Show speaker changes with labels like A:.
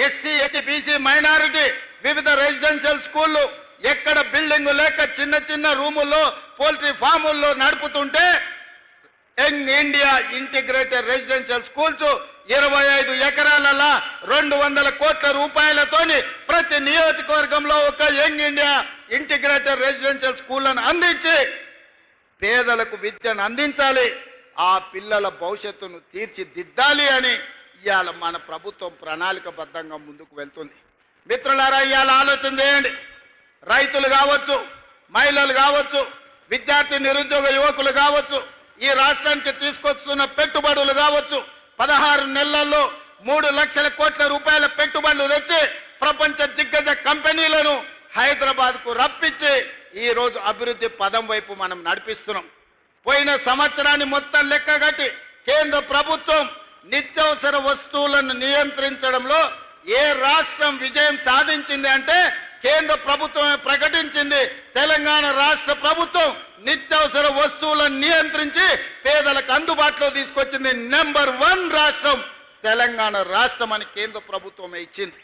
A: SC ST BC minority వివిధ residential స్కూళ్లు ఎక్కడ బిల్డింగ్ లేక చిన్న చిన్న రూముల్లో పోల్ట్రీ ఫాముల్లో నడుపుతుంటే young India integrated residential schools 25 ఎకరాలలో 200 కోట్ల రూపాయలతోని ప్రతి నియోజకవర్గంలో ఒక యంగ్ ఇండియా ఇంటిగ్రేటెడ్ రెసిడెన్షియల్ స్కూళ్లను అందించి పేదలకు విద్యను అందించాలి, ఆ పిల్లల భవిష్యత్తును తీర్చిదిద్దాలి అని ఇవాళ మన ప్రభుత్వం ప్రణాళికబద్ధంగా ముందుకు వెళ్తుంది. మిత్రులారా, ఇవాళ ఆలోచన చేయండి. రైతులు కావచ్చు, మహిళలు కావచ్చు, విద్యార్థి నిరుద్యోగ యువకులు కావచ్చు, ఈ రాష్ట్రానికి తీసుకొస్తున్న పెట్టుబడులు కావచ్చు, 16 నెలల్లో 3 లక్షల కోట్ల రూపాయల పెట్టుబడులు తెచ్చి ప్రపంచ దిగ్గజ కంపెనీలను హైదరాబాద్కు రప్పించి ఈ రోజు అభివృద్ధి పదం వైపు మనం నడిపిస్తున్నాం. పోయిన సంవత్సరాన్ని మొత్తం లెక్కగట్టి కేంద్ర ప్రభుత్వం నిత్యావసర వస్తువులను నియంత్రించడంలో ఏ రాష్ట్రం విజయం సాధించింది అంటే కేంద్ర ప్రభుత్వమే ప్రకటించింది. తెలంగాణ రాష్ట్ర ప్రభుత్వం నిత్యావసర వస్తువులను నియంత్రించి పేదలకు అందుబాటులో తీసుకొచ్చింది. నెంబర్ 1 రాష్ట్రం తెలంగాణ రాష్ట్రం అని కేంద్ర ప్రభుత్వమే ఇచ్చింది.